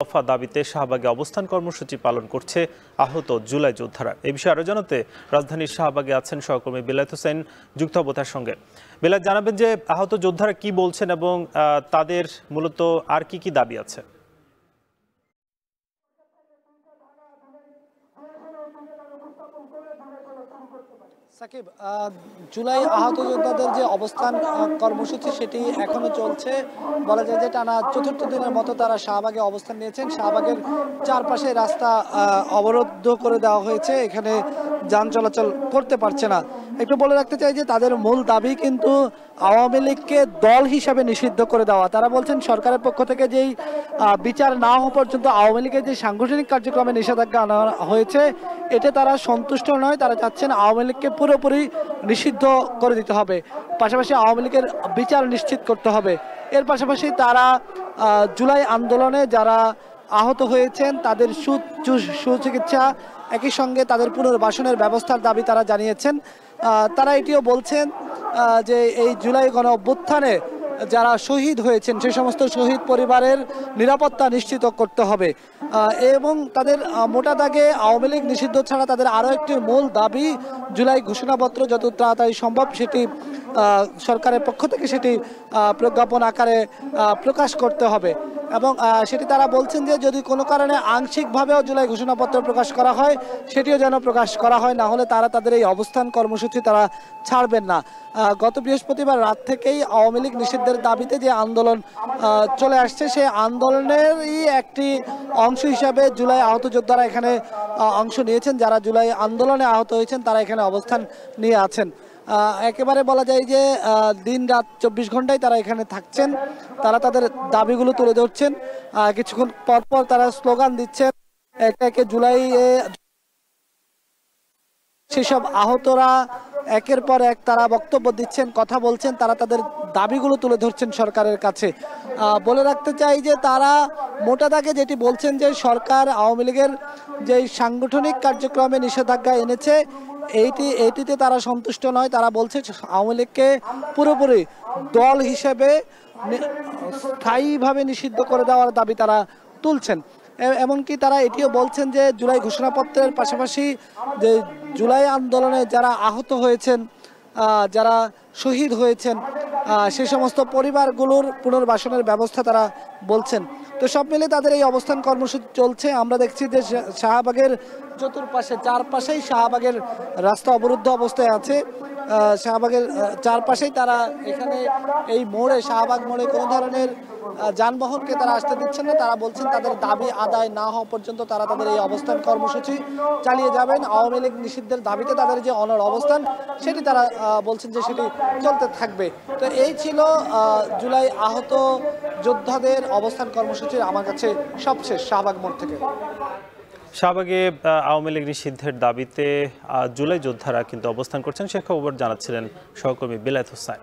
দফা দাবিতে শাহবাগে অবস্থান কর্মসূচি পালন করছে আহত জুলাই যোদ্ধারা। এই বিষয়ে আরো জানাতে রাজধানীর শাহবাগে আছেন সহকর্মী বেলায়েত হোসেন, যুক্ত হব তার সঙ্গে। বেলায়েত, জানাবেন যে আহত যোদ্ধারা কি বলছেন এবং তাদের মূলত আর কি দাবি আছে? সাকিব, জুলাই আহত যোদ্ধাদের যে অবস্থান কর্মসূচি সেটি এখনো চলছে। বলা যায় যে টানা চতুর্থ দিনের মতো তারা শাহবাগে অবস্থান নিয়েছেন। শাহবাগের চারপাশে রাস্তা অবরুদ্ধ করে দেওয়া হয়েছে, এখানে যান চলাচল করতে পারছে না। একটু বলে রাখতে চাই যে তাদের মূল দাবি কিন্তু আওয়ামী লীগকে দল হিসাবে নিষিদ্ধ করে দেওয়া। তারা বলছেন সরকারের পক্ষ থেকে যেই বিচার না হওয়া পর্যন্ত আওয়ামী লীগের যে সাংগঠনিক কার্যক্রমে নিষেধাজ্ঞা আনা হয়েছে এতে তারা সন্তুষ্ট নয়। তারা চাচ্ছেন আওয়ামী লীগকে পুরোপুরি নিষিদ্ধ করে দিতে হবে, পাশাপাশি আওয়ামী লীগের বিচার নিশ্চিত করতে হবে। এর পাশাপাশি তারা জুলাই আন্দোলনে যারা আহত হয়েছেন তাদের সুচিকিৎসা, একই সঙ্গে তাদের পুনর্বাসনের ব্যবস্থার দাবি তারা জানিয়েছেন। তারা এটিও বলছেন যে এই জুলাই গণ অভ্যুত্থানে যারা শহীদ হয়েছেন সেই সমস্ত শহীদ পরিবারের নিরাপত্তা নিশ্চিত করতে হবে এবং তাদের মোটা দাগে আওয়ামী লীগ নিষিদ্ধ ছাড়া তাদের আরও একটি মূল দাবি জুলাই ঘোষণাপত্র যত তাড়াতাড়ি সম্ভব সেটি সরকারের পক্ষ থেকে সেটি প্রজ্ঞাপন আকারে প্রকাশ করতে হবে এবং সেটি তারা বলছেন যে যদি কোনো কারণে আংশিকভাবেও জুলাই ঘোষণাপত্র প্রকাশ করা হয় সেটিও যেন প্রকাশ করা হয়, না হলে তারা তাদের এই অবস্থান কর্মসূচি তারা ছাড়বেন না। গত বৃহস্পতিবার রাত থেকেই আওয়ামী লীগ নিষিদ্ধের দাবিতে যে আন্দোলন চলে আসছে সেই আন্দোলনেরই একটি অংশ হিসাবে জুলাই আহত যোদ্ধারা এখানে অংশ নিয়েছেন। যারা জুলাই আন্দোলনে আহত হয়েছেন তারা এখানে অবস্থান নিয়ে আছেন। একেবারে বলা যায় যে দিন রাত 24 ঘন্টায় তারা এখানে থাকছেন, তারা তাদের দাবিগুলো তুলে ধরছেন। কিছুক্ষণ পরপর তারা স্লোগান দিচ্ছেন, একে একে জুলাই সেসব আহতরা একের পর এক তারা বক্তব্য দিচ্ছেন, কথা বলছেন, তারা তাদের দাবিগুলো তুলে ধরছেন সরকারের কাছে। বলে রাখতে চাই যে তারা মোটা দাগে যেটি বলছেন যে সরকার আওয়ামী লীগের যে সাংগঠনিক কার্যক্রমে নিষেধাজ্ঞা এনেছে এইটিতে তারা সন্তুষ্ট নয়। তারা বলছে আওয়ামী লীগকে পুরোপুরি দল হিসেবে স্থায়ীভাবে নিষিদ্ধ করে দেওয়ার দাবি তারা তুলছেন। এমনকি তারা এটিও বলছেন যে জুলাই ঘোষণাপত্রের পাশাপাশি যে জুলাই আন্দোলনে যারা আহত হয়েছেন, যারা শহীদ হয়েছেন সে সমস্ত পরিবারগুলোর পুনর্বাসনের ব্যবস্থা তারা বলছেন। তো সব মিলে তাদের এই অবস্থান কর্মসূচি চলছে। আমরা দেখছি যে শাহবাগের চতুর্পাশে চারপাশেই শাহবাগের রাস্তা অবরুদ্ধ অবস্থায় আছে। শাহবাগের চারপাশেই তারা এখানে এই মোড়ে শাহবাগ মোড়ে কোনো ধরনের যানবাহনকে তারা আসতে দিচ্ছেন না। তারা বলছেন তাদের দাবি আদায় না হওয়া পর্যন্ত তারা তাদের এই অবস্থান কর্মসূচি চালিয়ে যাবেন। আওয়ামী লীগ নিষিদ্ধের দাবিতে তাদের যে অনড় অবস্থান সেটি তারা বলছেন যে সেটি চলতে থাকবে। তো এই ছিল জুলাই আহত যোদ্ধাদের অবস্থান কর্মসূচির আমার কাছে সবশেষ শাহবাগ মোড় থেকে। শাহবাগে আওয়ামী লীগ নিষিদ্ধের দাবিতে জুলাই যোদ্ধারা কিন্তু অবস্থান করছেন, সে খবর জানাচ্ছিলেন সহকর্মী বেলায়েত হোসেন।